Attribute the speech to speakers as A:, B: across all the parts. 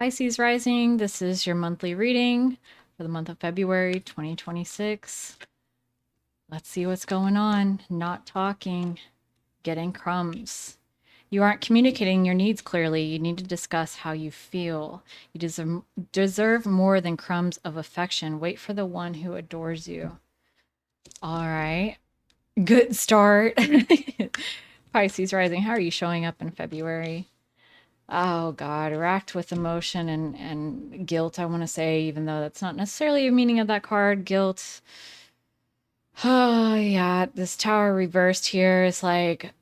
A: Pisces Rising, this is your monthly reading for the month of February 2026. Let's see what's going on. Not talking, getting crumbs. You aren't communicating your needs clearly. You need to discuss how you feel. You deserve more than crumbs of affection. Wait for the one who adores you. All right. Good start. Pisces Rising, how are you showing up in February? Oh God, racked with emotion and guilt, I want to say, even though that's not necessarily a meaning of that card. Guilt. Oh yeah, this tower reversed here is like,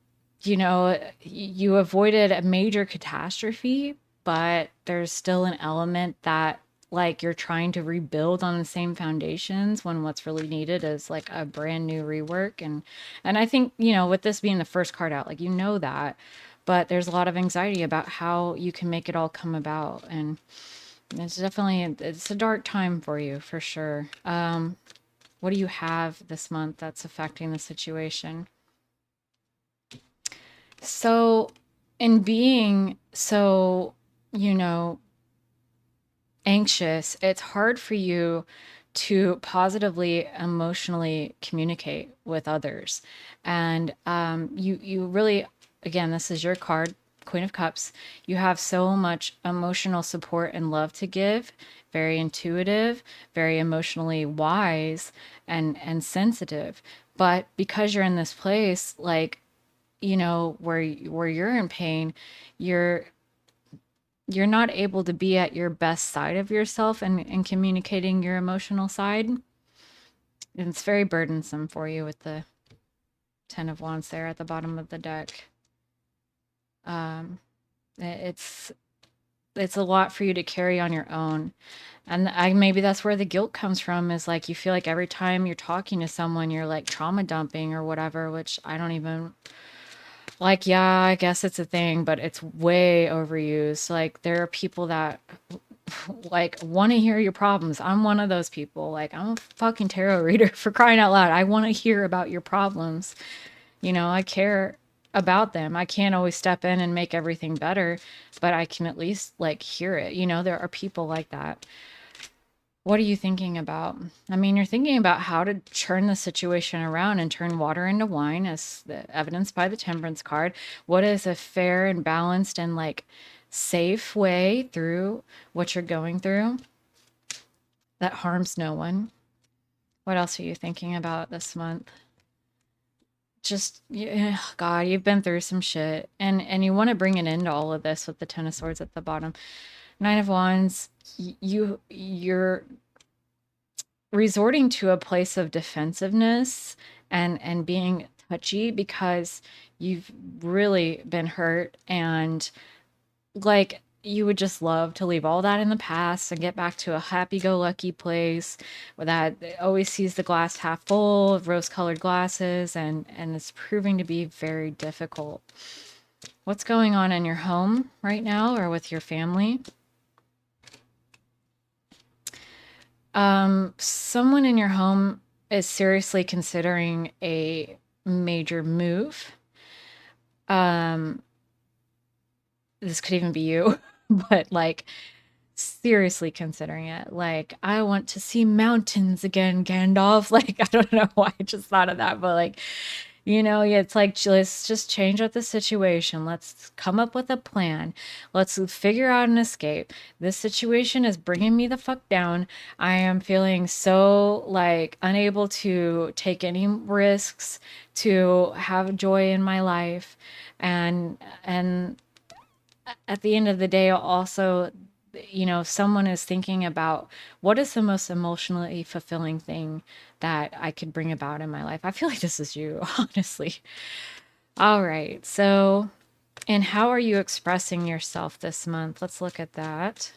A: you avoided a major catastrophe, but there's still an element that like you're trying to rebuild on the same foundations when what's really needed is like a brand new rework. And I think, with this being the first card out, like that, but there's a lot of anxiety about how you can make it all come about. And it's a dark time for you for sure. What do you have this month that's affecting the situation? So, in being so, you know, anxious, it's hard for you to positively emotionally communicate with others. And you really, again, this is your card, Queen of Cups. You have so much emotional support and love to give, very intuitive, very emotionally wise and sensitive. But because you're in this place, like, where you're in pain, you're you're not able to be at your best side of yourself and communicating your emotional side. And it's very burdensome for you with the Ten of Wands there at the bottom of the deck. Um, it's it's a lot for you to carry on your own. And maybe that's where the guilt comes from, is like you feel like every time you're talking to someone, you're like trauma dumping or whatever, which I don't even like. Yeah, I guess it's a thing, but it's way overused. Like there are people that like want to hear your problems. I'm one of those people. Like I'm a fucking tarot reader for crying out loud. I want to hear about your problems. I care about them. I can't always step in and make everything better, but I can at least like hear it. There are people like that. What are you thinking about? I mean, you're thinking about how to turn the situation around and turn water into wine, as evidenced by the Temperance card. What is a fair and balanced and like safe way through what you're going through that harms no one? What else are you thinking about this month? Just yeah, God, you've been through some shit, and you want to bring an end to all of this with the Ten of Swords at the bottom. Nine of Wands, you're resorting to a place of defensiveness and being touchy because you've really been hurt, and like you would just love to leave all that in the past and get back to a happy-go-lucky place where that always sees the glass half full of rose-colored glasses, and it's proving to be very difficult. What's going on in your home right now or with your family? Someone in your home is seriously considering a major move. Um, this could even be you, but like seriously considering it. Like, I want to see mountains again, Gandalf. Like, I don't know why I just thought of that, but like, yeah, it's like, let's just change up the situation. Let's come up with a plan. Let's figure out an escape. This situation is bringing me the fuck down. I am feeling so like unable to take any risks, to have joy in my life. And at the end of the day, also, someone is thinking about what is the most emotionally fulfilling thing that I could bring about in my life. I feel like this is you, honestly. All right. So, and how are you expressing yourself this month? Let's look at that.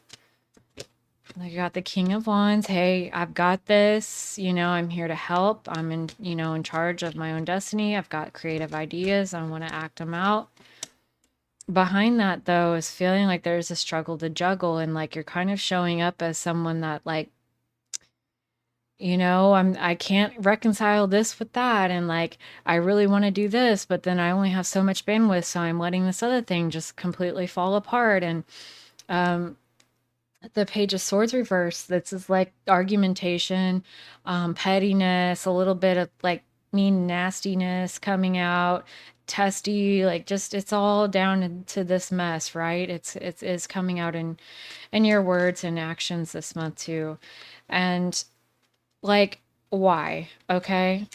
A: I got the King of Wands. Hey, I've got this. I'm here to help. I'm in charge of my own destiny. I've got creative ideas. I want to act them out. Behind that though is feeling like there's a struggle to juggle, and like you're kind of showing up as someone that like, I can't reconcile this with that, and like I really want to do this, but then I only have so much bandwidth, so I'm letting this other thing just completely fall apart. And The Page of Swords reversed. This is like argumentation, pettiness, a little bit of like mean nastiness coming out, testy, like just it's all down into this mess, right? It's coming out in your words and actions this month too. And like why? Okay?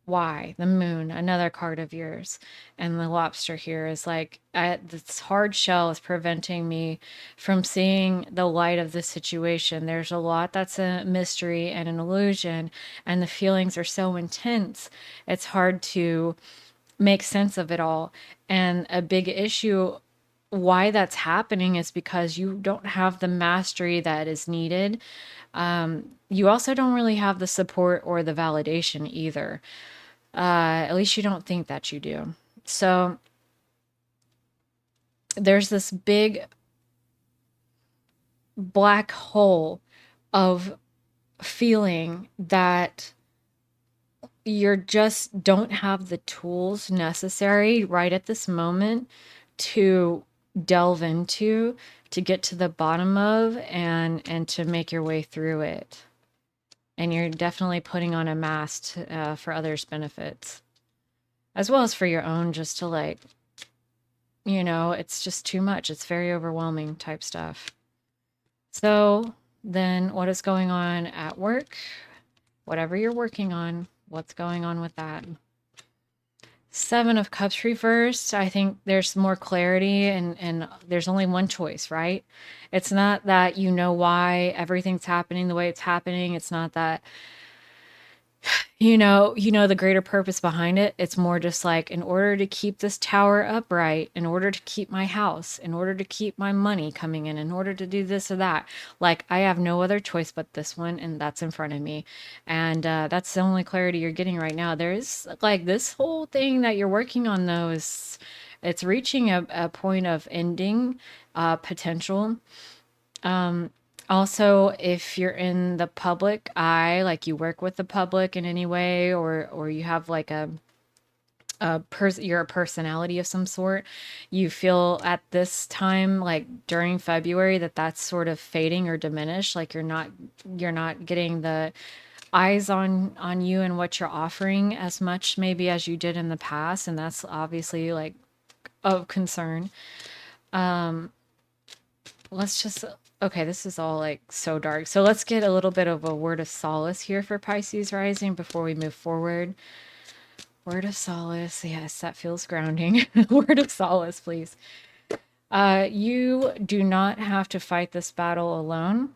A: Why? The moon, another card of yours. And the lobster here is like, this hard shell is preventing me from seeing the light of the situation. There's a lot that's a mystery and an illusion, and the feelings are so intense. It's hard to make sense of it all. And a big issue why that's happening is because you don't have the mastery that is needed. You also don't really have the support or the validation either. At least you don't think that you do. So there's this big black hole of feeling that you're just don't have the tools necessary right at this moment to delve into, to get to the bottom of, and to make your way through it. And you're definitely putting on a mask for others' benefits, as well as for your own, just to like, it's just too much. It's very overwhelming type stuff. So then what is going on at work? Whatever you're working on, what's going on with that? Seven of Cups reversed. I think there's more clarity and there's only one choice, right? It's not that you know why everything's happening the way it's happening. It's not that the greater purpose behind it. It's more just like, in order to keep this tower upright, in order to keep my house, in order to keep my money coming in order to do this or that, like I have no other choice but this one, and that's in front of me. And that's the only clarity you're getting right now. There's like this whole thing that you're working on, though, is it's reaching a point of ending potential. Also, if you're in the public eye, like you work with the public in any way, or you have like you're a personality of some sort, you feel at this time, like during February, that that's sort of fading or diminished. Like you're not getting the eyes on you and what you're offering as much maybe as you did in the past, and that's obviously like of concern. Let's just okay, this is all like so dark. So let's get a little bit of a word of solace here for Pisces rising before we move forward. Word of solace. Yes, that feels grounding. Word of solace, please. You do not have to fight this battle alone.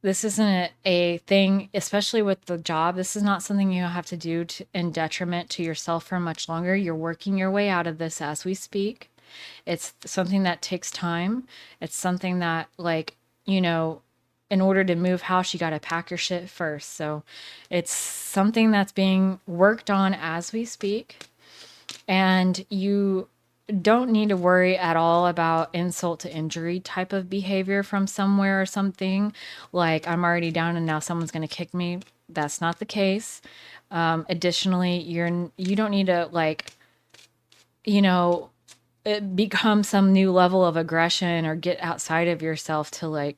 A: This isn't a thing, especially with the job. This is not something you have to do in detriment to yourself for much longer. You're working your way out of this as we speak. It's something that takes time. It's something that, like, in order to move house, you got to pack your shit first. So it's something that's being worked on as we speak. And you don't need to worry at all about insult to injury type of behavior from somewhere or something. Like, I'm already down and now someone's going to kick me. That's not the case. Additionally, you don't need to, like, you know, become some new level of aggression or get outside of yourself to like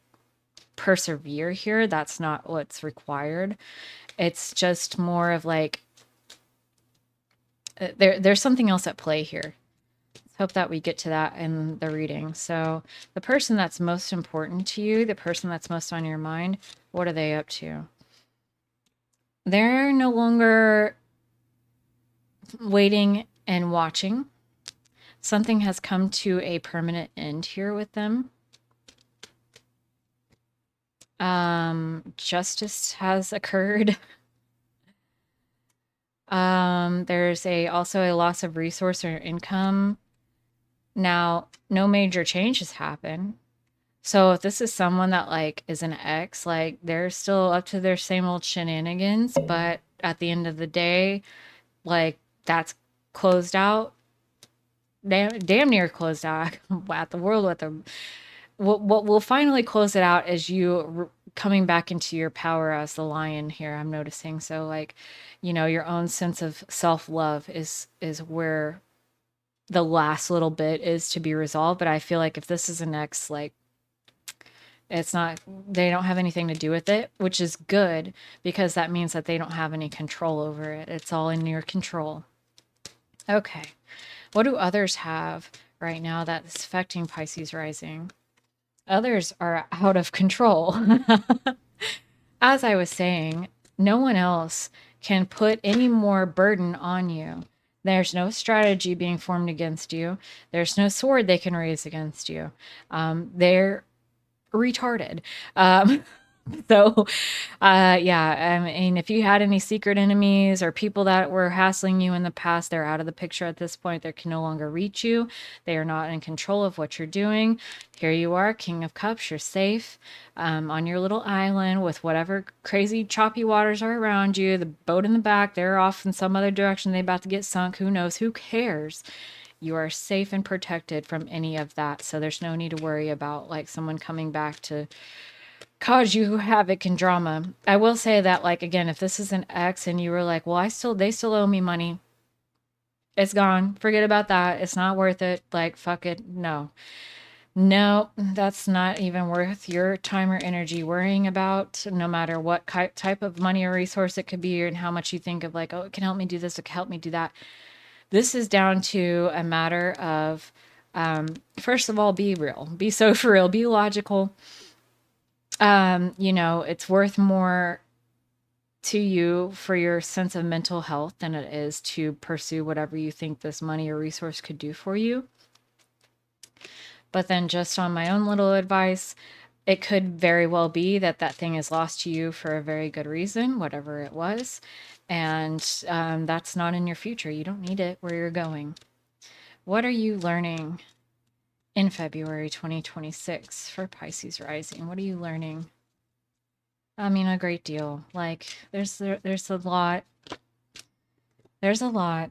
A: persevere here. That's not what's required. It's just more of like there's something else at play here. Let's hope that we get to that in the reading. So the person that's most important to you, the person that's most on your mind, what are they up to? They're no longer waiting and watching. Something has come to a permanent end here with them. Justice has occurred. There's also a loss of resource or income. Now, no major changes happen. So if this is someone that like is an ex, like they're still up to their same old shenanigans, but at the end of the day, like that's closed out. Damn near closed out. At the world with them. What will finally close it out is you coming back into your power as the lion here, I'm noticing. So like, your own sense of self-love is where the last little bit is to be resolved. But I feel like if this is an ex, like, it's not, they don't have anything to do with it, which is good because that means that they don't have any control over it. It's all in your control. Okay. What do others have right now that's affecting Pisces rising? Others are out of control. As I was saying, no one else can put any more burden on you. There's no strategy being formed against you. There's no sword they can raise against you. They're retarded. Um, so, yeah, I mean, if you had any secret enemies or people that were hassling you in the past, they're out of the picture at this point. They can no longer reach you. They are not in control of what you're doing. Here you are, King of Cups. You're safe on your little island with whatever crazy choppy waters are around you. The boat in the back, they're off in some other direction. They're about to get sunk. Who knows? Who cares? You are safe and protected from any of that. So there's no need to worry about like someone coming back to cause you havoc and drama. I will say that, like, again, if this is an ex and you were like, well, they still owe me money. It's gone. Forget about that. It's not worth it. Like, fuck it. No. No, that's not even worth your time or energy worrying about, no matter what type of money or resource it could be, and how much you think of, like, oh, it can help me do this, it can help me do that. This is down to a matter of, first of all, be real, be so for real, be logical. It's worth more to you for your sense of mental health than it is to pursue whatever you think this money or resource could do for you. But then, just on my own little advice, it could very well be that that thing is lost to you for a very good reason, whatever it was. And that's not in your future. You don't need it where you're going. What are you learning in February 2026 for Pisces rising? What are you learning? I mean, a great deal. Like, there's a lot. There's a lot.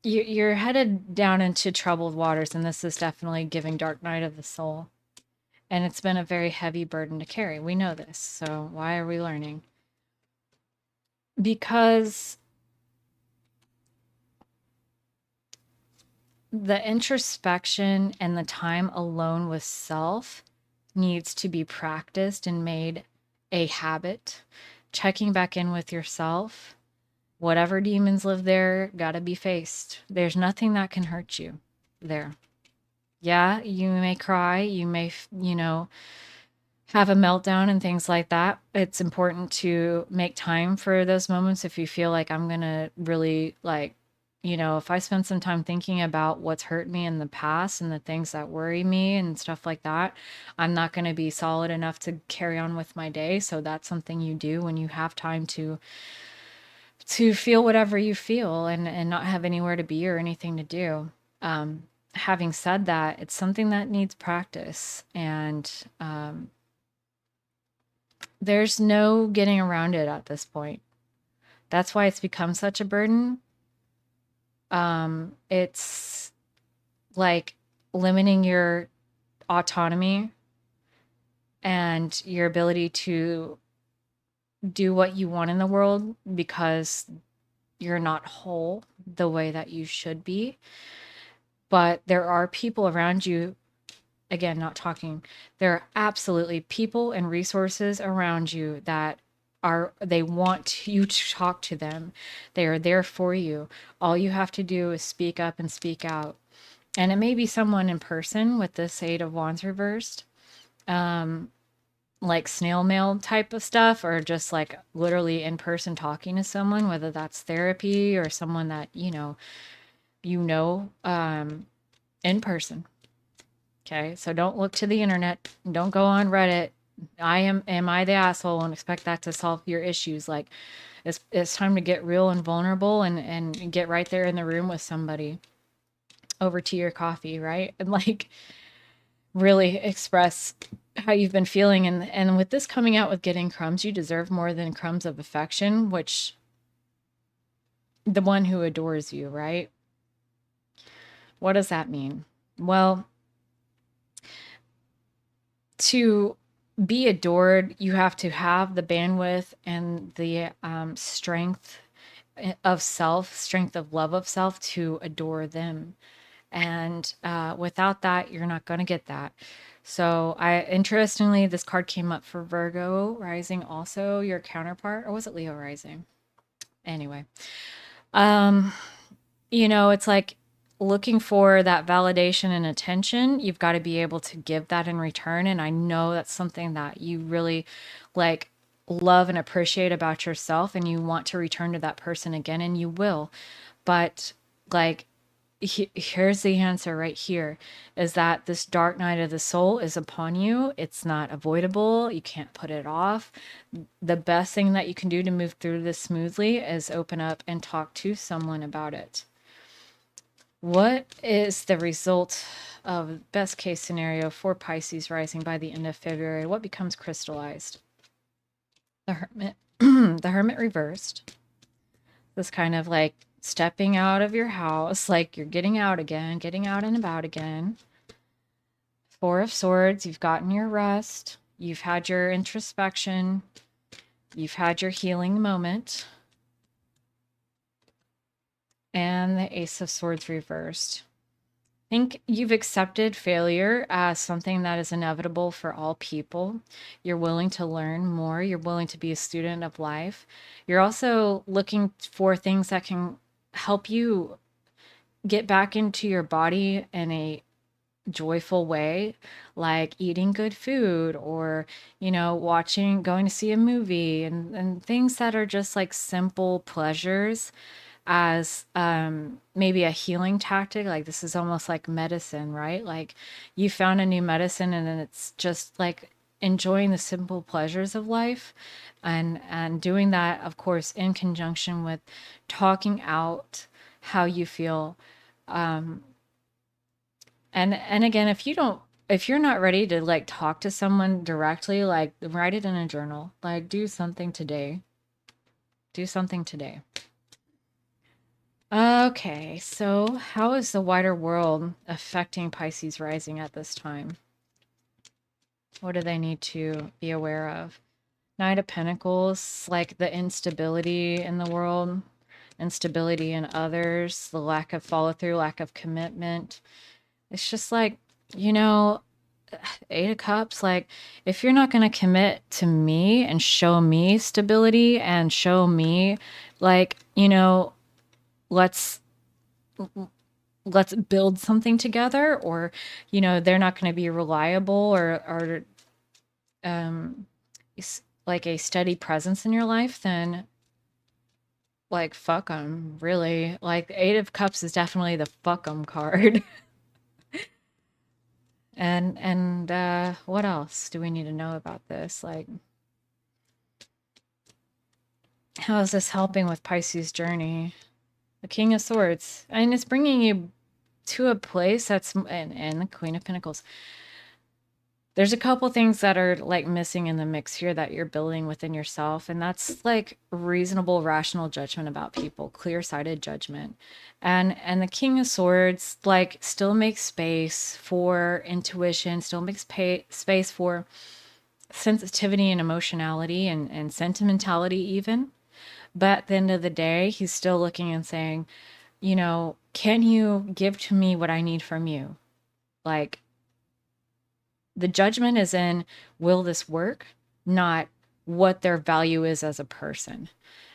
A: You're headed down into troubled waters, and this is definitely giving dark night of the soul. And it's been a very heavy burden to carry. We know this. So why are we learning? Because the introspection and the time alone with self needs to be practiced and made a habit. Checking back in with yourself. Whatever demons live there, gotta be faced. There's nothing that can hurt you there. Yeah, you may cry, you may, have a meltdown and things like that. It's important to make time for those moments if you feel like I'm going to really like, if I spend some time thinking about what's hurt me in the past and the things that worry me and stuff like that, I'm not going to be solid enough to carry on with my day. So that's something you do when you have time to feel whatever you feel and not have anywhere to be or anything to do. Having said that, it's something that needs practice, and there's no getting around it at this point. That's why it's become such a burden. It's like limiting your autonomy and your ability to do what you want in the world because you're not whole the way that you should be. But there are people around you, again, not talking, there are absolutely people and resources around you that they want you to talk to them. They are there for you. All you have to do is speak up and speak out. And it may be someone in person with this Eight of Wands reversed, like snail mail type of stuff, or just like literally in person talking to someone, whether that's therapy or someone that, in person. Okay, so don't look to the internet. Don't go on Reddit. Am I the asshole and expect that to solve your issues? Like, it's time to get real and vulnerable and get right there in the room with somebody over tea or coffee, right? And like really express how you've been feeling. And with this coming out with getting crumbs, you deserve more than crumbs of affection, which the one who adores you, right? What does that mean? Well, to be adored, you have to have the bandwidth and the strength of self, strength of love of self to adore them. And without that, you're not going to get that. So interestingly, this card came up for Virgo rising, also your counterpart, or was it Leo rising? Anyway, um, it's like looking for that validation and attention. You've got to be able to give that in return. And I know that's something that you really like love and appreciate about yourself, and you want to return to that person again, and you will. But like, here's the answer right here, is that this dark night of the soul is upon you. It's not avoidable. You can't put it off. The best thing that you can do to move through this smoothly is open up and talk to someone about it. What is the result of best case scenario for Pisces rising by the end of February? What becomes crystallized? The Hermit. The Hermit reversed. This kind of like stepping out of your house, like you're getting out again, getting out and about again. Four of Swords, you've gotten your rest. You've had your introspection. You've had your healing moment. And the Ace of Swords reversed. I think you've accepted failure as something that is inevitable for all people. You're willing to learn more. You're willing to be a student of life. You're also looking for things that can help you get back into your body in a joyful way, like eating good food, or going to see a movie, and things that are just like simple pleasures, as maybe a healing tactic. Like, this is almost like medicine, right? Like, you found a new medicine, and then it's just like enjoying the simple pleasures of life, and doing that, of course, in conjunction with talking out how you feel. And again, if you're not ready to like talk to someone directly, like write it in a journal. Like, do something today. Do something today. Okay, so how is the wider world affecting Pisces rising at this time? What do they need to be aware of? Knight of Pentacles, like the instability in the world, instability in others, the lack of follow through, lack of commitment. It's just like, you know, Eight of Cups, like, if you're not going to commit to me and show me stability and show me, like, let's let's build something together, or they're not going to be reliable, or um like a steady presence in your life, then like fuck them, really. Like, the Eight of Cups is definitely the fuck them card. And what else do we need to know about this? Like, how is this helping with Pisces journey? The King of Swords, and it's bringing you to a place that's, and the Queen of Pentacles. There's a couple things that are like missing in the mix here that you're building within yourself, and that's like reasonable, rational judgment about people, clear-sighted judgment. And the King of Swords like still makes space for intuition, still makes space for sensitivity and emotionality, and sentimentality even. But at the end of the day, he's still looking and saying, can you give to me what I need from you? Like, the judgment is in, will this work? Not what their value is as a person.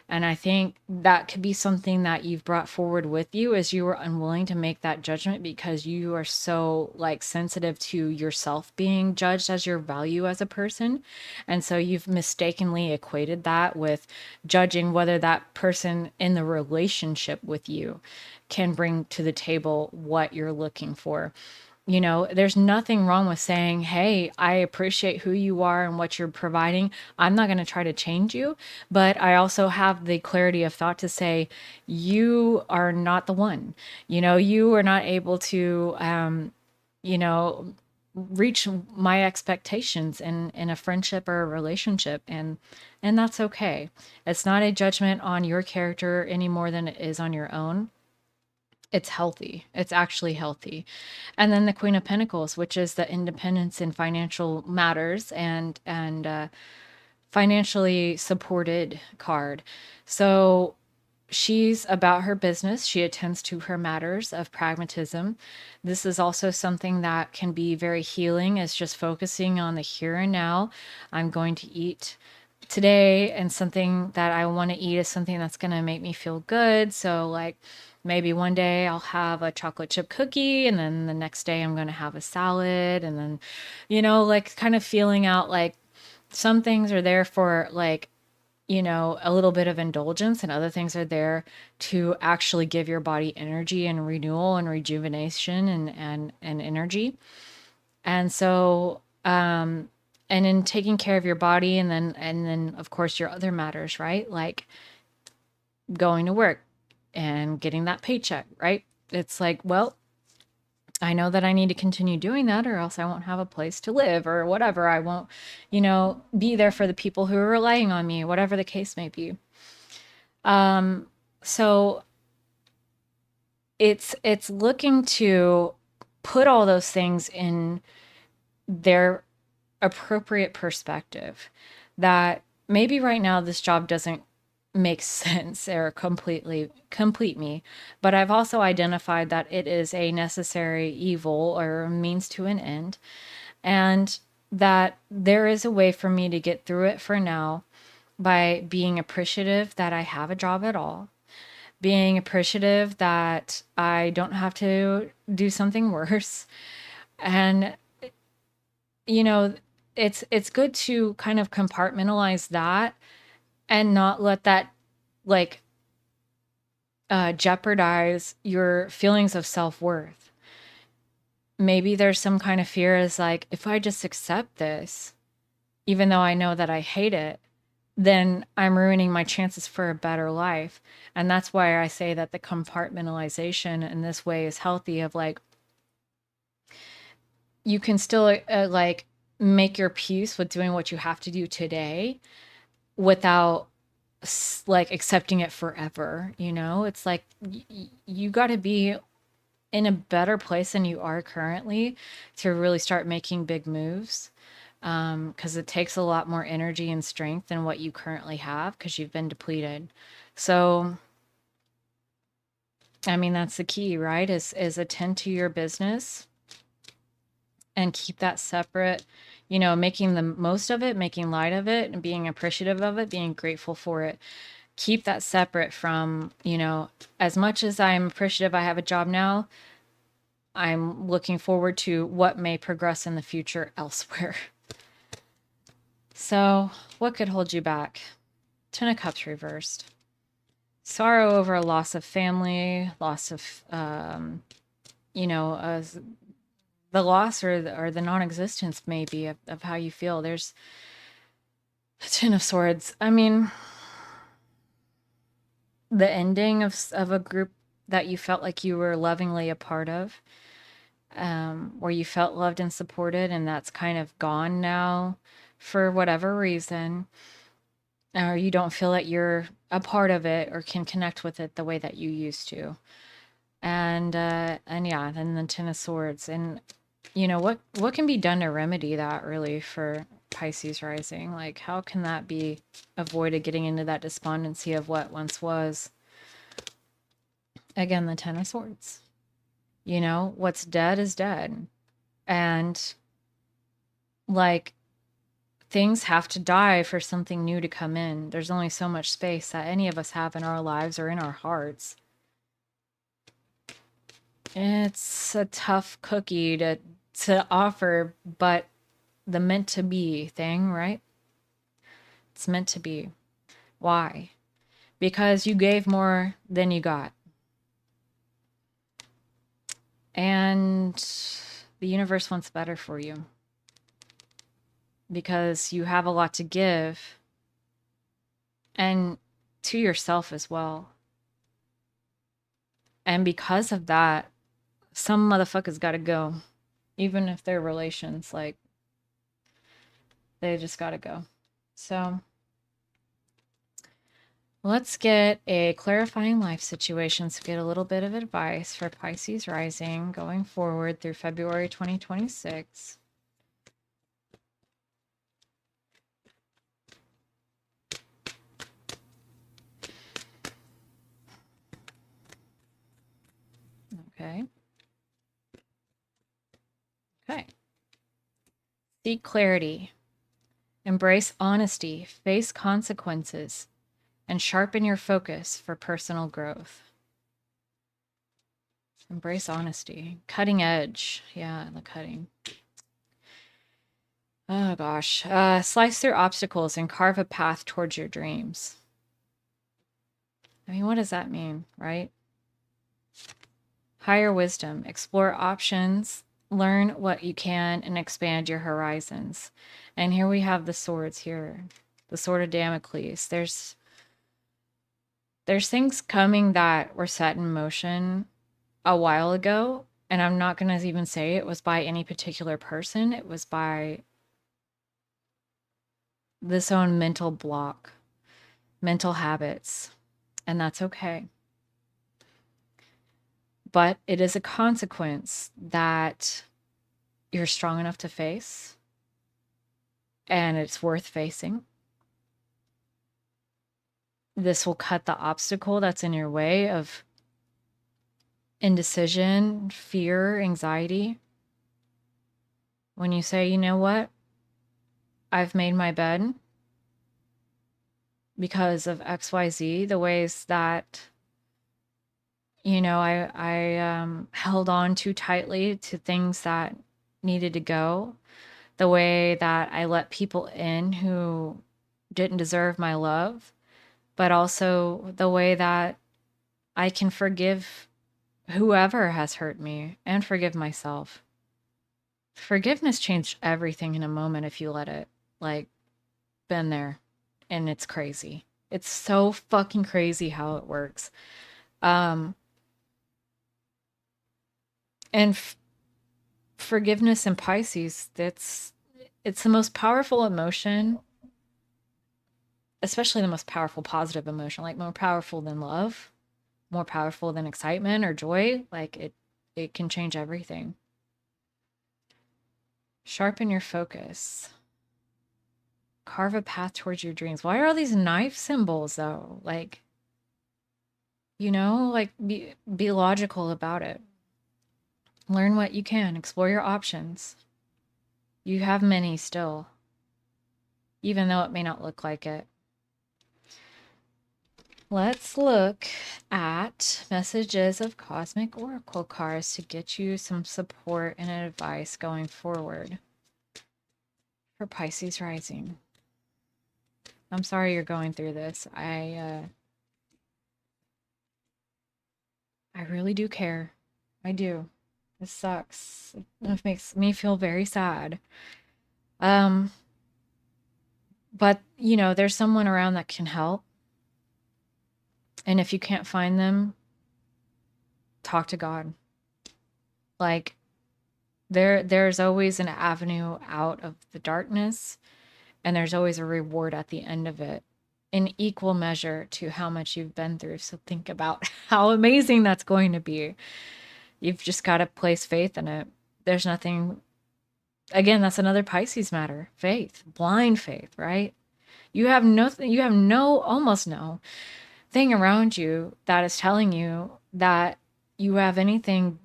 A: And I think that could be something that you've brought forward with you, as you were unwilling to make that judgment because you are so like sensitive to yourself being judged as your value as a person. And so you've mistakenly equated that with judging whether that person in the relationship with you can bring to the table what you're looking for. There's nothing wrong with saying, hey, I appreciate who you are and what you're providing. I'm not going to try to change you, but I also have the clarity of thought to say, you are not the one. You are not able to, you know, reach my expectations in a friendship or a relationship. And that's okay. It's not a judgment on your character any more than it is on your own. It's healthy. It's actually healthy. And then the Queen of Pentacles, which is the independence in financial matters, and financially supported card. So she's about her business. She attends to her matters of pragmatism. This is also something that can be very healing, is just focusing on the here and now. I'm going to eat today, and something that I want to eat is something that's going to make me feel good. So, like, maybe one day I'll have a chocolate chip cookie, and then the next day I'm going to have a salad. And then, like, kind of feeling out like some things are there for, like, a little bit of indulgence, and other things are there to actually give your body energy and renewal and rejuvenation and energy. And so, and in taking care of your body, and then of course your other matters, right? Like going to work and getting that paycheck, right? It's like, well, I know that I need to continue doing that, or else I won't have a place to live or whatever. I won't, be there for the people who are relying on me, whatever the case may be. So it's looking to put all those things in their appropriate perspective, that maybe right now this job doesn't make sense or completely complete me, but I've also identified that it is a necessary evil or a means to an end, and that there is a way for me to get through it for now by being appreciative that I have a job at all, being appreciative that I don't have to do something worse. And you know, it's good to kind of compartmentalize that and not let that, like, jeopardize your feelings of self-worth. Maybe there's some kind of fear, is like, if I just accept this, even though I know that I hate it, then I'm ruining my chances for a better life. And that's why I say that the compartmentalization in this way is healthy, of like, you can still like make your peace with doing what you have to do today without like accepting it forever. It's like you got to be in a better place than you are currently to really start making big moves, because it takes a lot more energy and strength than what you currently have, because you've been depleted. So I mean, that's the key, right? Is attend to your business and keep that separate, making the most of it, making light of it, and being appreciative of it, being grateful for it. Keep that separate from, as much as I'm appreciative I have a job now, I'm looking forward to what may progress in the future elsewhere. So, what could hold you back? Ten of Cups reversed. Sorrow over a loss of family, loss of, you know, uh, the loss or the non-existence maybe of how you feel. There's a Ten of Swords. I mean, the ending of a group that you felt like you were lovingly a part of, where you felt loved and supported, and that's kind of gone now for whatever reason, or you don't feel that you're a part of it or can connect with it the way that you used to. And yeah, then the Ten of Swords. And what can be done to remedy that, really, for Pisces rising? Like, how can that be avoided, getting into that despondency of what once was? Again, the Ten of Swords. What's dead is dead. And, like, things have to die for something new to come in. There's only so much space that any of us have in our lives or in our hearts. It's a tough cookie to offer, but the meant to be thing, right? It's meant to be. Why? Because you gave more than you got. And the universe wants better for you, because you have a lot to give, and to yourself as well. And because of that, some motherfuckers gotta go. Even if they're relations, like, they just gotta go. So let's get a clarifying life situation, to get a little bit of advice for Pisces rising going forward through February 2026. Okay. Okay. Seek clarity. Embrace honesty. Face consequences. And sharpen your focus for personal growth. Embrace honesty. Cutting edge. Yeah, the cutting. Oh gosh. Slice through obstacles and carve a path towards your dreams. I mean, what does that mean, right? Higher wisdom. Explore options. Learn what you can and expand your horizons. And here we have the swords here. The sword of Damocles. There's things coming that were set in motion a while ago, and I'm not going to even say it was by any particular person. It was by this own mental block, mental habits, and that's okay. But it is a consequence that you're strong enough to face, and it's worth facing. This will cut the obstacle that's in your way of indecision, fear, anxiety. When you say, you know what, I've made my bed because of XYZ, the ways that, I held on too tightly to things that needed to go, the way that I let people in who didn't deserve my love, but also the way that I can forgive whoever has hurt me and forgive myself. Forgiveness changed everything in a moment if you let it. Like, been there, and it's crazy. It's so fucking crazy how it works. Um, and forgiveness in Pisces, it's the most powerful emotion, especially the most powerful positive emotion, like more powerful than love, more powerful than excitement or joy. Like it can change everything. Sharpen your focus. Carve a path towards your dreams. Why are all these knife symbols though? Like, like be logical about it. Learn what you can, explore your options. You have many still, even though it may not look like it. Let's look at messages of Cosmic Oracle cards to get you some support and advice going forward for Pisces Rising. I'm sorry you're going through this. I really do care. I do. This sucks. It makes me feel very sad. Um, but there's someone around that can help. And if you can't find them, talk to God. Like there's always an avenue out of the darkness, and there's always a reward at the end of it in equal measure to how much you've been through. So think about how amazing that's going to be. You've just got to place faith in it. There's nothing, again, that's another Pisces matter. Faith, blind faith, right? You have almost no thing around you that is telling you that you have anything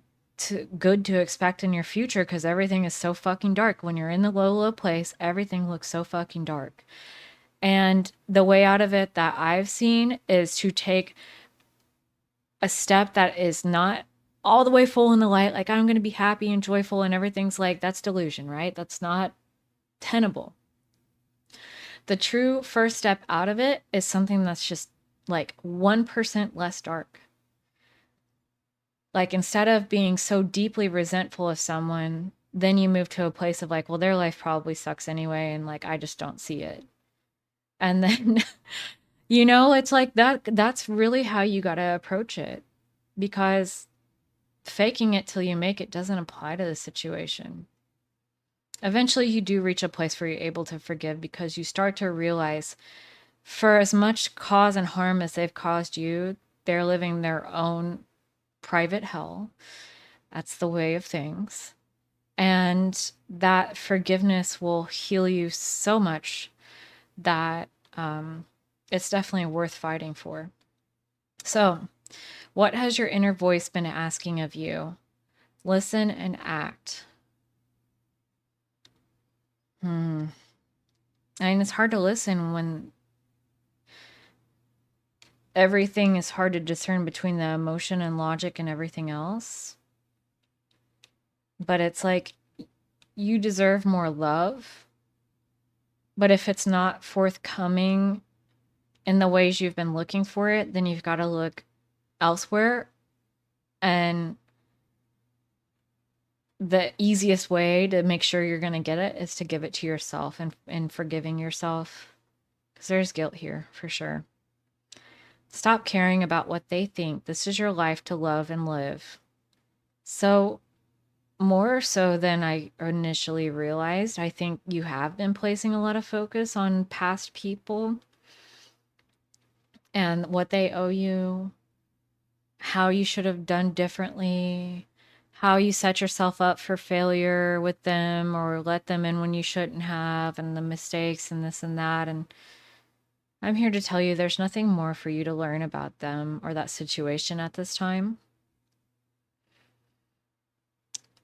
A: good to expect in your future, because everything is so fucking dark. When you're in the low place, everything looks so fucking dark. And the way out of it that I've seen is to take a step that is not all the way full in the light, like I'm going to be happy and joyful and everything's like, that's delusion, right? That's not tenable. The true first step out of it is something that's just like 1% less dark. Like, instead of being so deeply resentful of someone, then you move to a place of like, well, their life probably sucks anyway, and like I just don't see it. And then it's like that's really how you got to approach it, because faking it till you make it doesn't apply to the situation. Eventually you do reach a place where you're able to forgive, because you start to realize, for as much cause and harm as they've caused you, they're living their own private hell. That's the way of things. And that forgiveness will heal you so much that it's definitely worth fighting for. So What has your inner voice been asking of you? Listen and act. I mean, it's hard to listen when everything is hard to discern between the emotion and logic and everything else. But it's like, you deserve more love. But if it's not forthcoming in the ways you've been looking for it, then you've got to look elsewhere. And the easiest way to make sure you're going to get it is to give it to yourself and forgiving yourself. Because there's guilt here for sure. Stop caring about what they think. This is your life to love and live. So, more so than I initially realized, I think you have been placing a lot of focus on past people and what they owe you, how you should have done differently, how you set yourself up for failure with them or let them in when you shouldn't have, and the mistakes and this and that. And I'm here to tell you there's nothing more for you to learn about them or that situation at this time.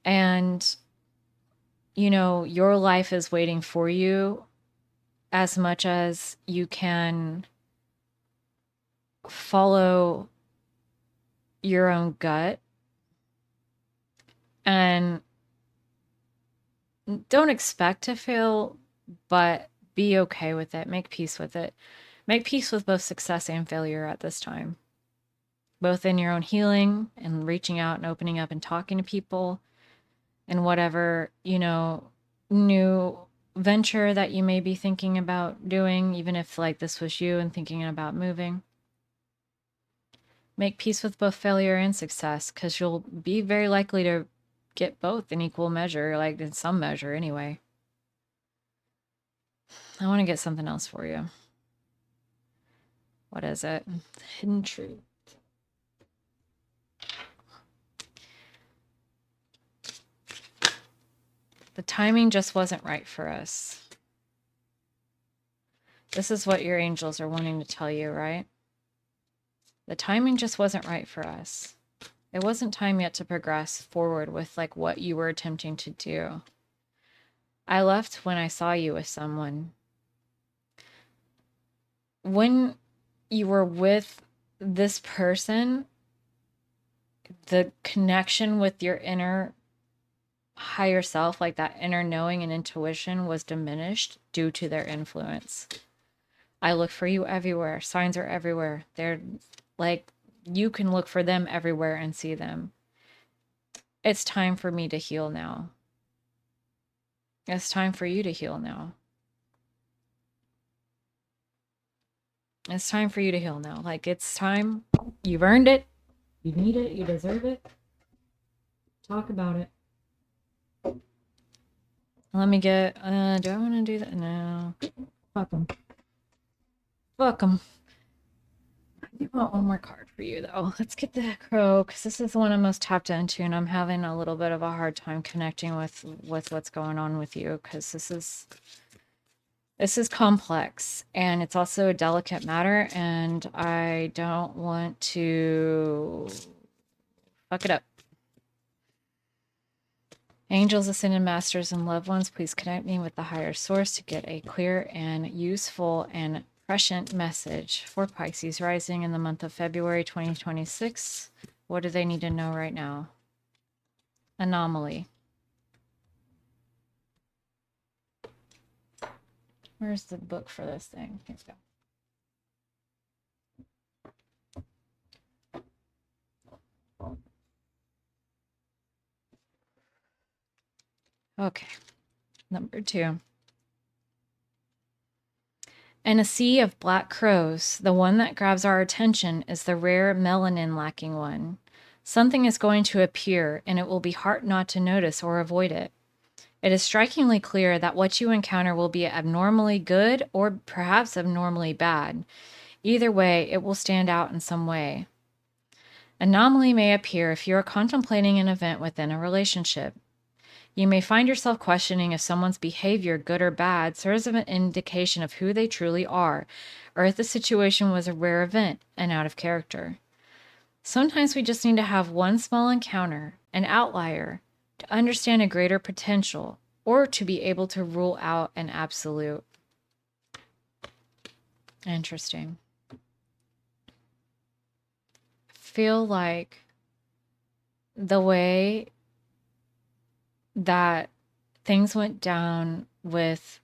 A: And, you know, your life is waiting for you as much as you can follow your own gut and don't expect to fail, but be okay with it. Make peace with it. Make peace with both success and failure at this time, both in your own healing and reaching out and opening up and talking to people and whatever, you know, new venture that you may be thinking about doing, even if like this was you and thinking about moving. Make peace with both failure and success, because you'll be very likely to get both in equal measure, like in some measure anyway. I want to get something else for you. What is it? Hidden truth. The timing just wasn't right for us. This is what your angels are wanting to tell you, right? The timing just wasn't right for us. It wasn't time yet to progress forward with like what you were attempting to do. I left when I saw you with someone. When you were with this person, the connection with your inner higher self, like that inner knowing and intuition, was diminished due to their influence. I look for you everywhere. Signs are everywhere. They're like, you can look for them everywhere and see them. It's time for me to heal now. It's time for you to heal now. It's time for you to heal now. Like, it's time. You've earned it. You need it. You deserve it. Talk about it. Let me get, do I want to do that? No. Fuck them. Fuck them. I do want one more card for you, though. Let's get the Crow, because this is the one I'm most tapped into, and I'm having a little bit of a hard time connecting with what's going on with you, because this is complex, and it's also a delicate matter, and I don't want to fuck it up. Angels, Ascended Masters, and loved ones, please connect me with the higher source to get a clear and useful and prescient message for Pisces rising in the month of February 2026. What do they need to know right now? Anomaly. Where's the book for this thing? Here we go. Okay. Number 2. In a sea of black crows, the one that grabs our attention is the rare melanin lacking one. Something is going to appear, and it will be hard not to notice or avoid it. It is strikingly clear that what you encounter will be abnormally good or perhaps abnormally bad. Either way, it will stand out in some way. Anomaly may appear if you are contemplating an event within a relationship. You may find yourself questioning if someone's behavior, good or bad, serves as an indication of who they truly are, or if the situation was a rare event and out of character. Sometimes we just need to have one small encounter, an outlier, to understand a greater potential or to be able to rule out an absolute. Interesting. Feel like the way that things went down with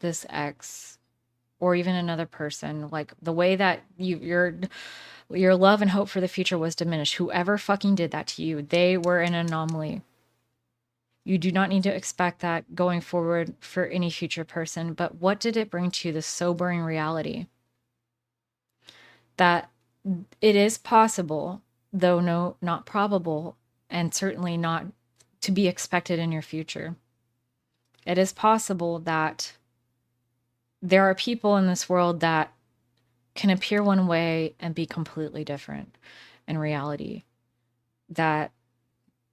A: this ex or even another person, like the way that your love and hope for the future was diminished. Whoever fucking did that to you, they were an anomaly. You do not need to expect that going forward for any future person. But what did it bring to you? The sobering reality that it is possible, though no, not probable, and certainly not to be expected in your future. It is possible that there are people in this world that can appear one way and be completely different in reality. That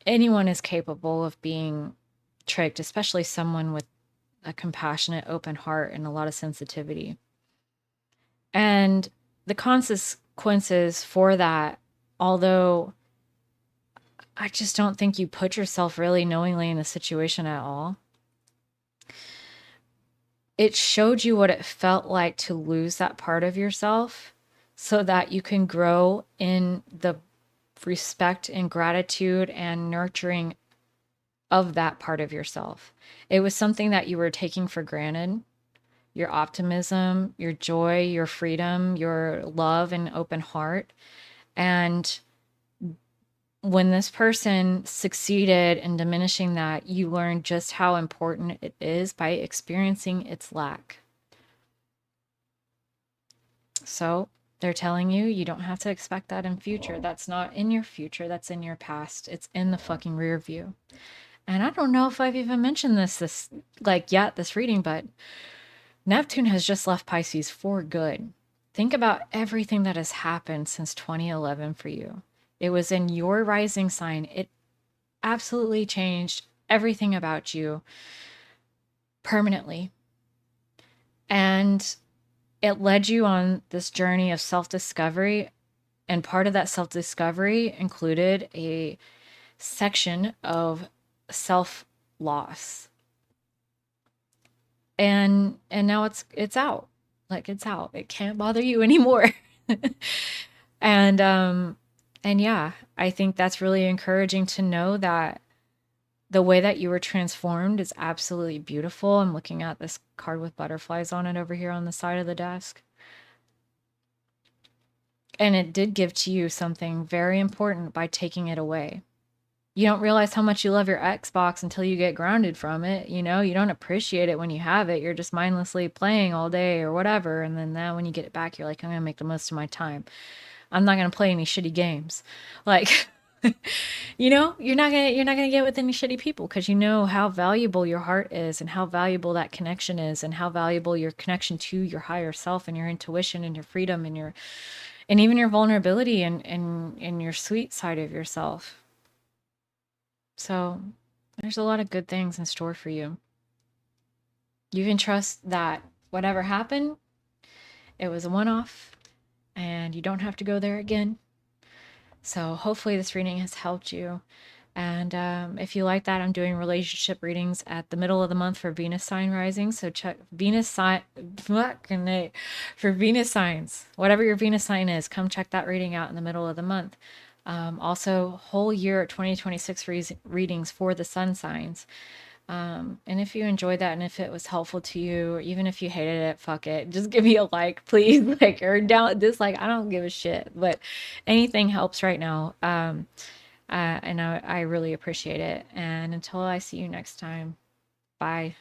A: anyone is capable of being tricked, especially someone with a compassionate, open heart and a lot of sensitivity. And the consequences for that, although I just don't think you put yourself really knowingly in the situation at all, it showed you what it felt like to lose that part of yourself so that you can grow in the respect and gratitude and nurturing of that part of yourself. It was something that you were taking for granted. Your optimism, your joy, your freedom, your love and open heart. And when this person succeeded in diminishing that, you learned just how important it is by experiencing its lack. So they're telling you you don't have to expect that in future. That's not in your future. That's in your past. It's in the fucking rear view. And I don't know if I've even mentioned this yet this reading, but Neptune has just left Pisces for good. Think about everything that has happened since 2011 for you. It was in your rising sign. It absolutely changed everything about you permanently. And it led you on this journey of self-discovery. And part of that self-discovery included a section of self-loss. And now it's out. Like it's out. It can't bother you anymore. And yeah, I think that's really encouraging to know that the way that you were transformed is absolutely beautiful. I'm looking at this card with butterflies on it over here on the side of the desk. And it did give to you something very important by taking it away. You don't realize how much you love your Xbox until you get grounded from it. You know, you don't appreciate it when you have it. You're just mindlessly playing all day or whatever. And then now when you get it back, you're like, I'm going to make the most of my time. I'm not going to play any shitty games. Like, you know, you're not going to get with any shitty people because you know how valuable your heart is and how valuable that connection is and how valuable your connection to your higher self and your intuition and your freedom and your and even your vulnerability and your sweet side of yourself. So there's a lot of good things in store for you. You can trust that whatever happened, it was a one-off and you don't have to go there again. So hopefully this reading has helped you. And if you like that, I'm doing relationship readings at the middle of the month for Venus sign rising. So check Venus sign, for Venus signs, whatever your Venus sign is, come check that reading out in the middle of the month. Also, whole year 2026 readings for the sun signs. And if you enjoyed that and if it was helpful to you, or even if you hated it, fuck it. Just give me a like, please. Like, or down dislike. I don't give a shit. But anything helps right now. And I really appreciate it. And until I see you next time, bye.